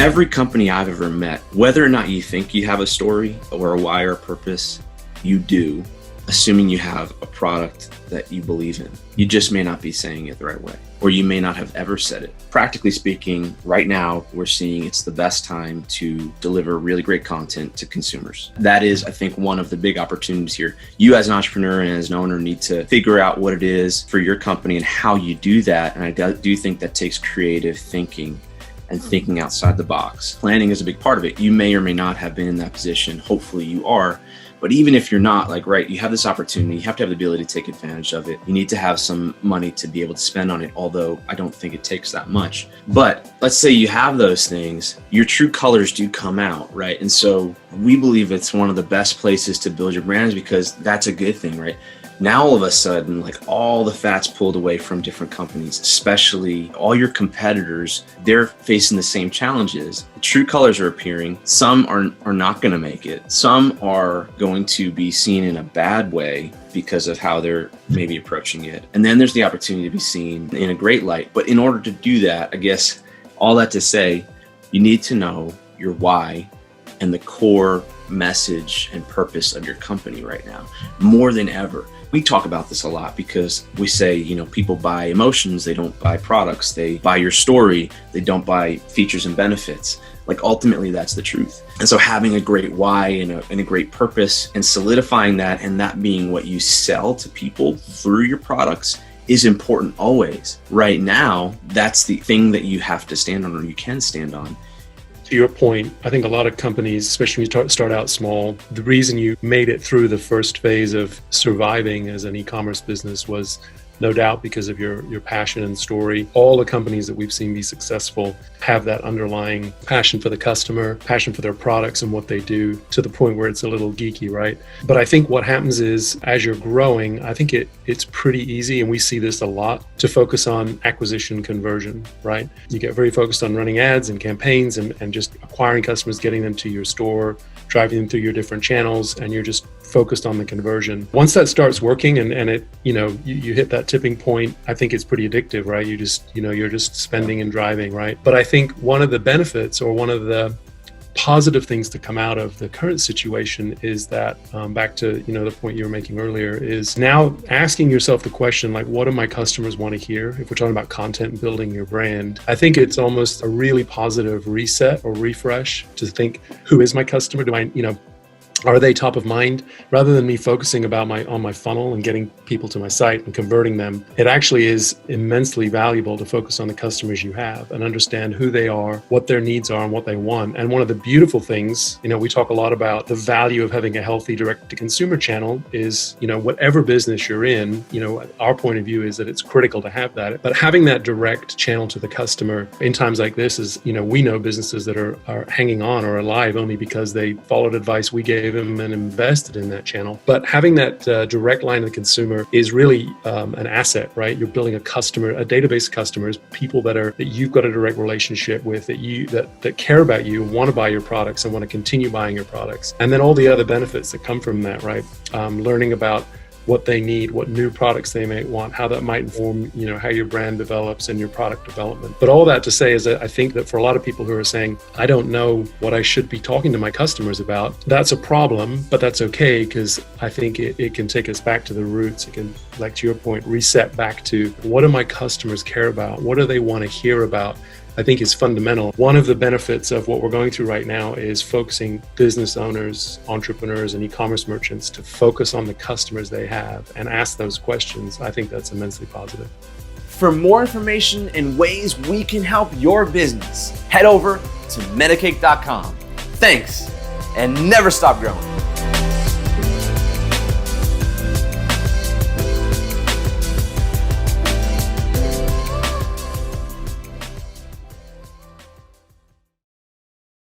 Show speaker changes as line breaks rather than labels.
Every company I've ever met, whether or not you think you have a story or a why or a purpose, you do, assuming you have a product that you believe in. You just may not be saying it the right way, or you may not have ever said it. Practically speaking, right now, we're seeing it's the best time to deliver really great content to consumers. That is, I think, one of the big opportunities here. You as an entrepreneur and as an owner need to figure out what it is for your company and how you do that. And I do think that takes creative thinking and thinking outside the box. Planning is a big part of it. You may or may not have been in that position. Hopefully you are. But even if you're not, you have this opportunity, you have to have the ability to take advantage of it. You need to have some money to be able to spend on it, although I don't think it takes that much. But let's say you have those things, your true colors do come out, right? And so we believe it's one of the best places to build your brands because that's a good thing, right? Now, all of a sudden, all the fat's pulled away from different companies, especially all your competitors, they're facing the same challenges. The true colors are appearing. Some are not going to make it. Some are going to be seen in a bad way because of how they're maybe approaching it. And then there's the opportunity to be seen in a great light. But in order to do that, I guess all that to say, you need to know your why and the core message and purpose of your company right now, more than ever. We talk about this a lot because we say, people buy emotions, they don't buy products. They buy your story, they don't buy features and benefits. Ultimately, that's the truth. And so having a great why and a great purpose and solidifying that and that being what you sell to people through your products is important always. Right now, that's the thing that you have to stand on or you can stand on.
To your point, I think a lot of companies, especially when you start out small, the reason you made it through the first phase of surviving as an e-commerce business was no doubt because of your passion and story. All the companies that we've seen be successful have that underlying passion for the customer, passion for their products and what they do, to the point where it's a little geeky, right? But I think what happens is, as you're growing, I think it's pretty easy, and we see this a lot, to focus on acquisition conversion, right? You get very focused on running ads and campaigns and just acquiring customers, getting them to your store, driving them through your different channels, and you're just focused on the conversion. Once that starts working and it, you hit that tipping point, I think it's pretty addictive, right? You're just spending and driving, right? But I think one of the benefits or one of the positive things to come out of the current situation is that, back to the point you were making earlier, is now asking yourself the question, what do my customers want to hear? If we're talking about content and building your brand, I think it's almost a really positive reset or refresh to think, who is my customer? Are they top of mind? Rather than me focusing on my funnel and getting people to my site and converting them, it actually is immensely valuable to focus on the customers you have and understand who they are, what their needs are, and what they want. And one of the beautiful things, we talk a lot about the value of having a healthy direct-to-consumer channel is, whatever business you're in, our point of view is that it's critical to have that. But having that direct channel to the customer in times like this is, we know businesses that are hanging on or alive only because they followed advice we gave them and invested in that channel. But having that direct line to the consumer is really an asset, right? You're building a database of customers, people that you've got a direct relationship with, that care about you, want to buy your products and want to continue buying your products. And then all the other benefits that come from that, right? Learning about what they need, what new products they may want, how that might inform, how your brand develops and your product development. But all that to say is that I think that for a lot of people who are saying, I don't know what I should be talking to my customers about, that's a problem, but that's okay, because I think it can take us back to the roots. It can, to your point, reset back to, what do my customers care about? What do they want to hear about? I think is fundamental. One of the benefits of what we're going through right now is focusing business owners, entrepreneurs, and e-commerce merchants to focus on the customers they have and ask those questions. I think that's immensely positive.
For more information and ways we can help your business, head over to metacake.com. Thanks, and never stop growing.